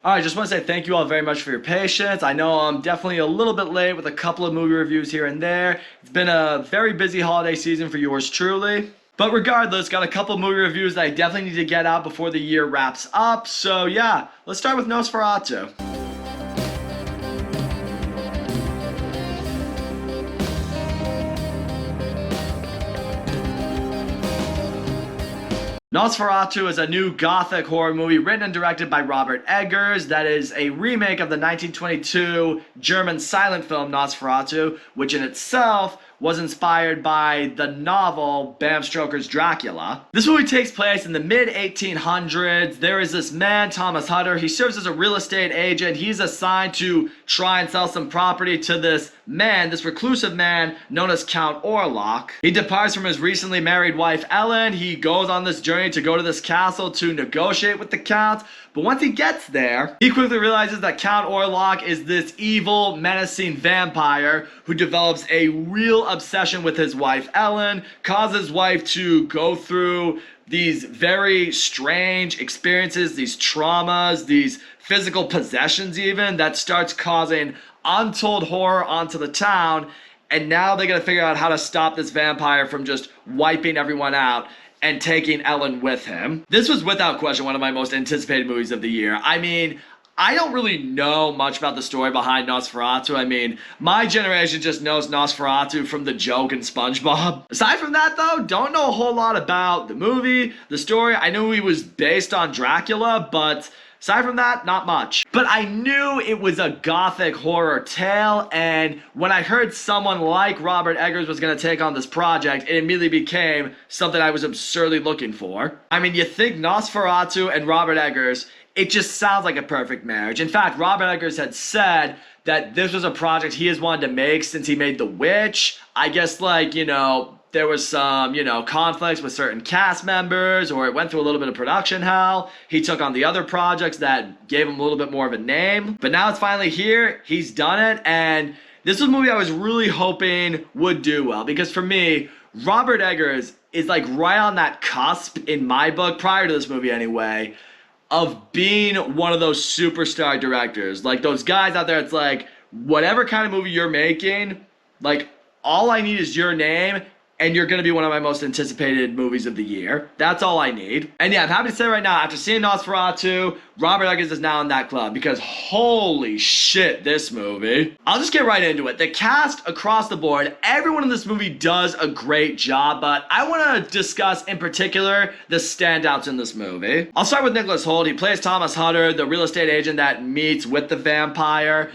Alright, just want to say thank you all very much for your patience. I know I'm definitely a little bit late with a couple of movie reviews here and there. It's been a very busy holiday season for yours truly. But regardless, got a couple of movie reviews that I definitely need to get out before the year wraps up. So yeah, let's start with Nosferatu. Nosferatu is a new Gothic horror movie written and directed by Robert Eggers that is a remake of the 1922 German silent film Nosferatu, which in itself was inspired by the novel Bram Stoker's Dracula. This movie takes place in the mid-1800s. There is this man, Thomas Hutter. He serves as a real estate agent. He's assigned to try and sell some property to this man, this reclusive man known as Count Orlok. He departs from his recently married wife Ellen. He goes on this journey to go to this castle to negotiate with the Count. But once he gets there, he quickly realizes that Count Orlok is this evil, menacing vampire who develops a real obsession with his wife Ellen, causes his wife to go through these very strange experiences, these traumas, these physical possessions even, that starts causing untold horror onto the town. And now they gotta figure out how to stop this vampire from just wiping everyone out and taking Ellen with him. This was without question one of my most anticipated movies of the year. I mean, I don't really know much about the story behind Nosferatu. I mean, my generation just knows Nosferatu from the joke in SpongeBob. Aside from that though, don't know a whole lot about the movie, the story. I knew he was based on Dracula, but aside from that, not much. But I knew it was a Gothic horror tale, and when I heard someone like Robert Eggers was going to take on this project, it immediately became something I was absurdly looking for. I mean, you think Nosferatu and Robert Eggers, it just sounds like a perfect marriage. In fact, Robert Eggers had said that this was a project he has wanted to make since he made The Witch. I guess, like, you know, there was some, conflicts with certain cast members, or it went through a little bit of production hell. He took on the other projects that gave him a little bit more of a name. But now it's finally here. He's done it. And this was a movie I was really hoping would do well. Because for me, Robert Eggers is like right on that cusp in my book, prior to this movie anyway, of being one of those superstar directors. Like those guys out there, it's like, whatever kind of movie you're making, like all I need is your name, and you're going to be one of my most anticipated movies of the year. That's all I need. And yeah, I'm happy to say right now, after seeing Nosferatu, Robert Eggers is now in that club, because holy shit, this movie. I'll just get right into it. The cast across the board, everyone in this movie does a great job, but I want to discuss in particular the standouts in this movie. I'll start with Nicholas Hoult. He plays Thomas Hutter, the real estate agent that meets with the vampire.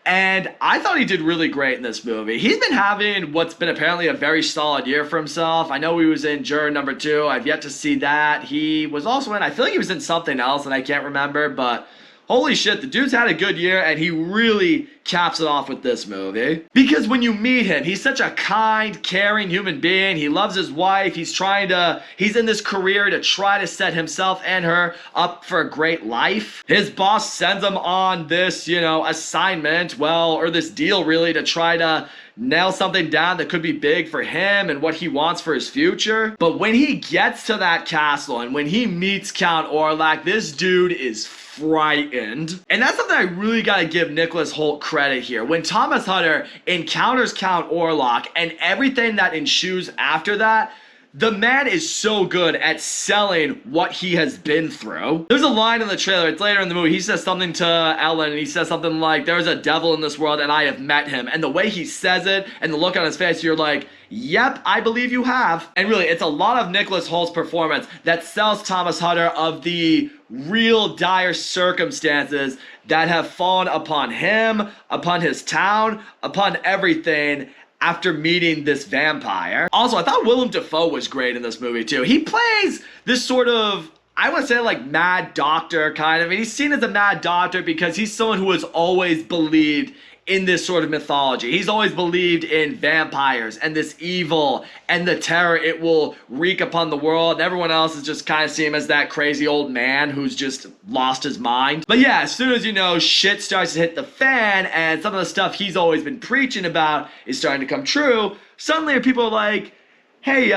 And I thought he did really great in this movie. He's been having what's been apparently a very solid year for himself. I know he was in Juror number 2. I've yet to see that. He was also in, I feel like he was in something else and I can't remember, but holy shit, the dude's had a good year and he really caps it off with this movie. Because when you meet him, he's such a kind, caring human being. He loves his wife. He's in this career to try to set himself and her up for a great life. His boss sends him on this, assignment, or this deal really, to try to nail something down that could be big for him and what he wants for his future. But when he gets to that castle and when he meets Count Orlok, this dude is frightened. And that's something I really gotta give Nicholas Hoult credit here. When Thomas Hutter encounters Count Orlok and everything that ensues after that, the man is so good at selling what he has been through. There's a line in the trailer, it's later in the movie, he says something to Ellen, and he says something like, "There's a devil in this world and I have met him." And the way he says it and the look on his face, you're like, yep, I believe you have. And really, it's a lot of Nicholas Hoult's performance that sells Thomas Hutter of the real dire circumstances that have fallen upon him, upon his town, upon everything, after meeting this vampire. Also, I thought Willem Dafoe was great in this movie too. He plays this sort of, I want to say, like mad doctor kind of. And he's seen as a mad doctor because he's someone who has always believed in this sort of mythology. He's always believed in vampires and this evil and the terror it will wreak upon the world. And everyone else is just kind of see him as that crazy old man who's just lost his mind. But yeah, as soon as, shit starts to hit the fan and some of the stuff he's always been preaching about is starting to come true, suddenly people are like, hey,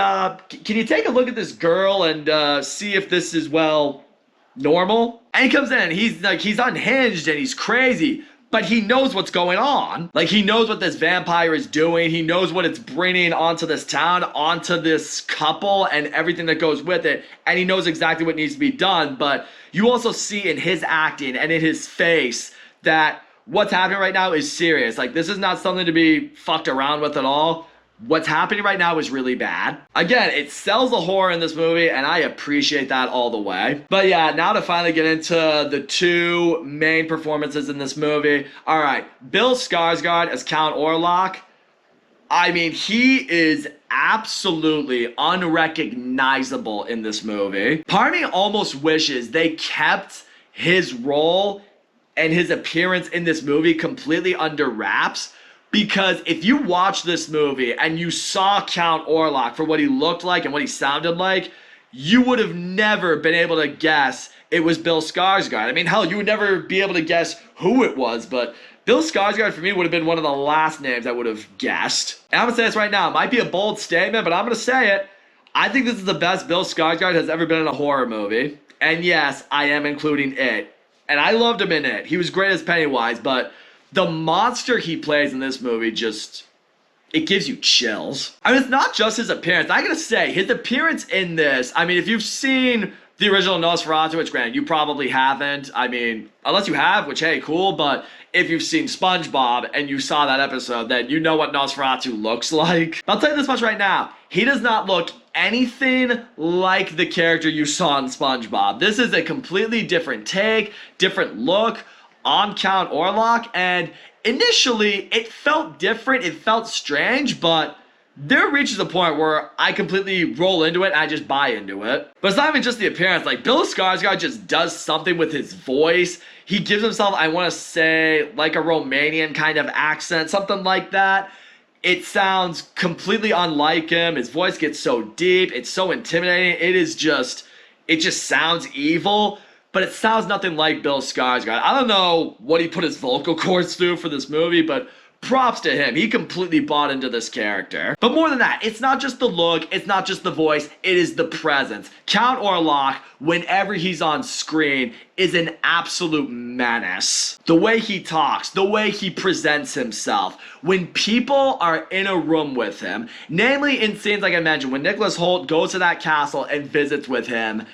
can you take a look at this girl and see if this is, normal. And he comes in and he's unhinged and he's crazy, but he knows what's going on. Like, he knows what this vampire is doing. He knows what it's bringing onto this town, onto this couple, and everything that goes with it. And he knows exactly what needs to be done. But you also see in his acting and in his face that what's happening right now is serious. Like, this is not something to be fucked around with at all. What's happening right now is really bad. Again, it sells the horror in this movie, and I appreciate that all the way. But yeah, now to finally get into the two main performances in this movie. All right, Bill Skarsgård as Count Orlok. I mean, he is absolutely unrecognizable in this movie. Part of me almost wishes they kept his role and his appearance in this movie completely under wraps. Because if you watch this movie and you saw Count Orlok for what he looked like and what he sounded like, you would have never been able to guess it was Bill Skarsgård. I mean, hell, you would never be able to guess who it was, but Bill Skarsgård for me would have been one of the last names I would have guessed. And I'm going to say this right now. It might be a bold statement, but I'm going to say it. I think this is the best Bill Skarsgård has ever been in a horror movie. And yes, I am including It. And I loved him in It. He was great as Pennywise, but the monster he plays in this movie just, it gives you chills. I mean, it's not just his appearance. I gotta say, his appearance in this, I mean, if you've seen the original Nosferatu, which granted, you probably haven't. I mean, unless you have, which, hey, cool, but if you've seen SpongeBob and you saw that episode, then you know what Nosferatu looks like. I'll tell you this much right now. He does not look anything like the character you saw in SpongeBob. This is a completely different take, different look on Count Orlok, and initially it felt different, it felt strange, but there reaches a point where I completely roll into it and I just buy into it. But it's not even just the appearance. Like, Bill Skarsgård just does something with his voice. He gives himself, I want to say, like a Romanian kind of accent, something like that. It sounds completely unlike him. His voice gets so deep, it's so intimidating. It just sounds evil. But it sounds nothing like Bill Skarsgård. I don't know what he put his vocal cords through for this movie, but props to him. He completely bought into this character. But more than that, it's not just the look, it's not just the voice, it is the presence. Count Orlok, whenever he's on screen, is an absolute menace. The way he talks, the way he presents himself, when people are in a room with him, namely in scenes like I mentioned, when Nicholas Hoult goes to that castle and visits with him,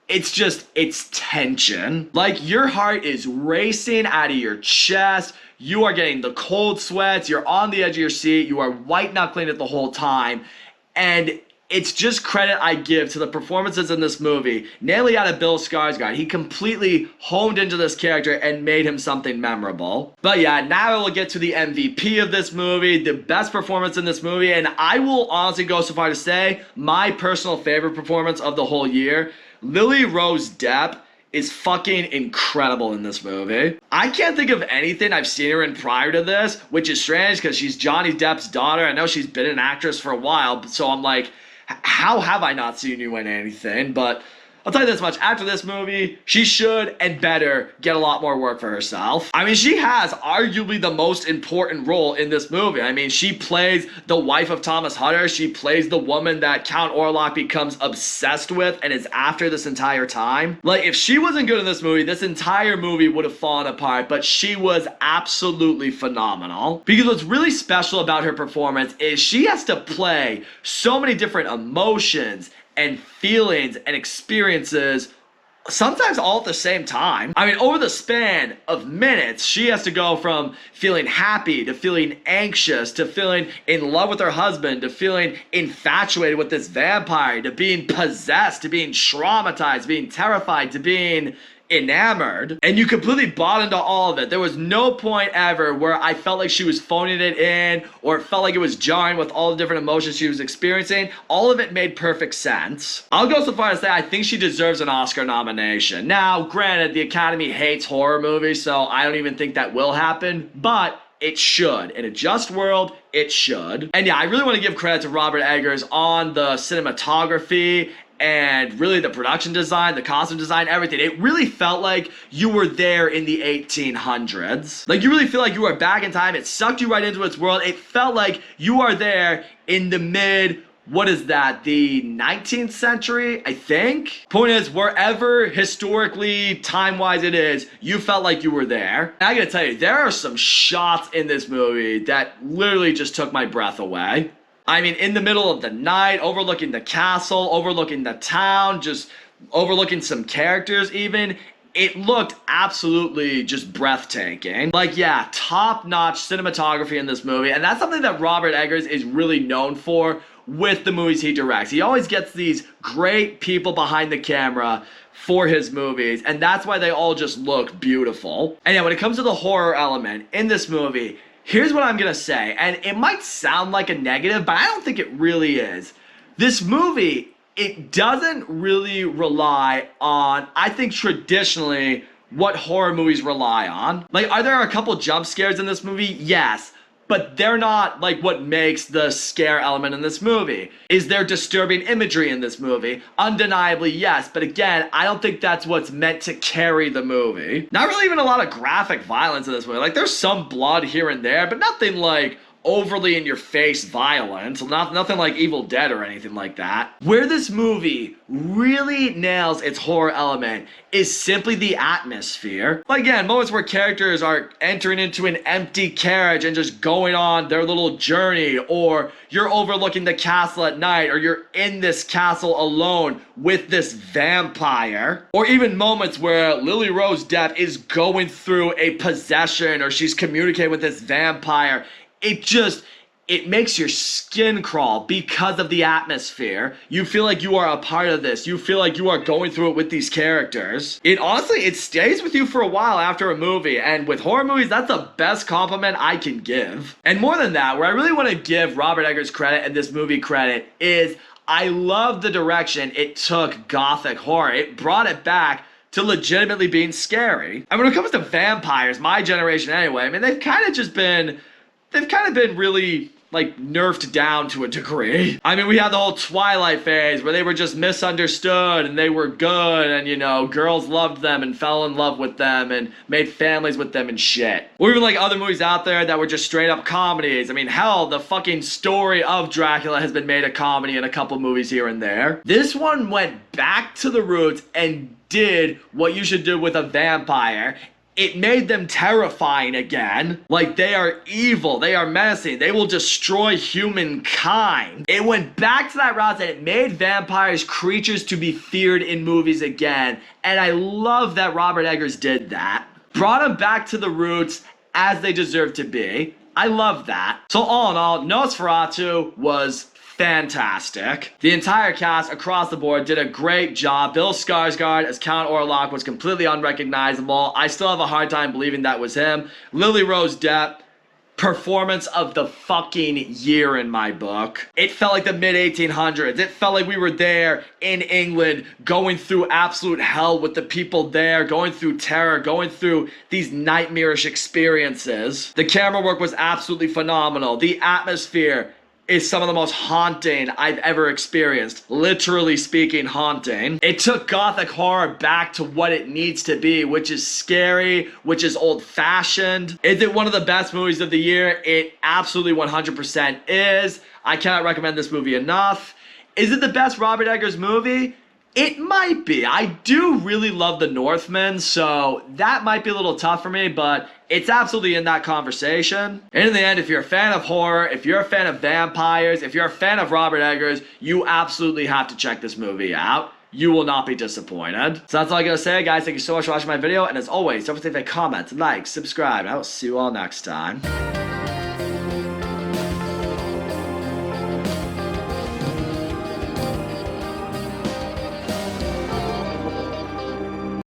it's tension. Like, your heart is racing out of your chest. You are getting the cold sweats. You're on the edge of your seat. You are white knuckling it the whole time. And it's just credit I give to the performances in this movie. Namely out of Bill Skarsgård. He completely honed into this character and made him something memorable. But yeah, now we'll get to the MVP of this movie, the best performance in this movie, and I will honestly go so far to say my personal favorite performance of the whole year. Lily Rose-Depp is fucking incredible in this movie. I can't think of anything I've seen her in prior to this, which is strange because she's Johnny Depp's daughter. I know she's been an actress for a while, so I'm like, how have I not seen you in anything? But I'll tell you this much, after this movie, she should and better get a lot more work for herself. I mean, she has arguably the most important role in this movie. I mean, she plays the wife of Thomas Hutter. She plays the woman that Count Orlok becomes obsessed with and is after this entire time. Like, if she wasn't good in this movie, this entire movie would have fallen apart, but she was absolutely phenomenal. Because what's really special about her performance is she has to play so many different emotions and feelings and experiences, sometimes all at the same time. I mean, over the span of minutes, she has to go from feeling happy to feeling anxious to feeling in love with her husband to feeling infatuated with this vampire to being possessed to being traumatized, being terrified to being enamored, and you completely bought into all of it. There was no point ever where I felt like she was phoning it in or it felt like it was jarring with all the different emotions she was experiencing. All of it made perfect sense. I'll go so far as to say I think she deserves an Oscar nomination. Now, granted, the Academy hates horror movies, so I don't even think that will happen, but it should. In a just world, it should. And yeah, I really want to give credit to Robert Eggers on the cinematography and really the production design, the costume design, everything. It really felt like you were there in the 1800s. Like, you really feel like you were back in time. It sucked you right into its world. It felt like you are there in the mid what is that, the 19th century, I think? Point is, wherever historically, time-wise it is, you felt like you were there. And I gotta tell you, there are some shots in this movie that literally just took my breath away. I mean, in the middle of the night, overlooking the castle, overlooking the town, just overlooking some characters even. It looked absolutely just breathtaking. Like, yeah, top-notch cinematography in this movie, and that's something that Robert Eggers is really known for with the movies he directs. He always gets these great people behind the camera for his movies, and that's why they all just look beautiful. And yeah, when it comes to the horror element in this movie, here's what I'm gonna say, and it might sound like a negative, but I don't think it really is. This movie, it doesn't really rely on, I think traditionally, what horror movies rely on. Like, are there a couple jump scares in this movie? Yes. But they're not like what makes the scare element in this movie. Is there disturbing imagery in this movie? Undeniably, yes. But again, I don't think that's what's meant to carry the movie. Not really even a lot of graphic violence in this movie. Like, there's some blood here and there, but nothing like overly in your face violence. Nothing like Evil Dead or anything like that. Where this movie really nails its horror element is simply the atmosphere. Like, again, moments where characters are entering into an empty carriage and just going on their little journey, or you're overlooking the castle at night, or you're in this castle alone with this vampire, or even moments where Lily Rose-Depp is going through a possession or she's communicating with this vampire. It makes your skin crawl because of the atmosphere. You feel like you are a part of this. You feel like you are going through it with these characters. It stays with you for a while after a movie, and with horror movies, that's the best compliment I can give. And more than that, where I really want to give Robert Eggers credit and this movie credit is I love the direction it took Gothic horror. It brought it back to legitimately being scary. And when it comes to vampires, my generation anyway, I mean, they've kind of been really, like, nerfed down to a degree. I mean, we had the whole Twilight phase where they were just misunderstood and they were good, and, you know, girls loved them and fell in love with them and made families with them and shit. Or even, like, other movies out there that were just straight up comedies. I mean, hell, the fucking story of Dracula has been made a comedy in a couple movies here and there. This one went back to the roots and did what you should do with a vampire. It made them terrifying again. Like, they are evil, they are menacing, they will destroy humankind. It went back to that route and it made vampires creatures to be feared in movies again. And I love that Robert Eggers did that. Brought them back to the roots as they deserve to be. I love that. So all in all, Nosferatu was fantastic. The entire cast across the board did a great job. Bill Skarsgård as Count Orlok was completely unrecognizable. I still have a hard time believing that was him. Lily Rose-Depp, performance of the fucking year in my book. It felt like the mid-1800s. It felt like we were there in England, going through absolute hell with the people there, going through terror, going through these nightmarish experiences. The camera work was absolutely phenomenal. The atmosphere is some of the most haunting I've ever experienced. Literally speaking, haunting. It took Gothic horror back to what it needs to be, which is scary, which is old-fashioned. Is it one of the best movies of the year? It absolutely 100% is. I cannot recommend this movie enough. Is it the best Robert Eggers movie? It might be. I do really love The Northman, so that might be a little tough for me, but it's absolutely in that conversation. And in the end, if you're a fan of horror, if you're a fan of vampires, if you're a fan of Robert Eggers, you absolutely have to check this movie out. You will not be disappointed. So that's all I gotta say, guys. Thank you so much for watching my video, and as always, don't forget to comment, like, subscribe, and I will see you all next time.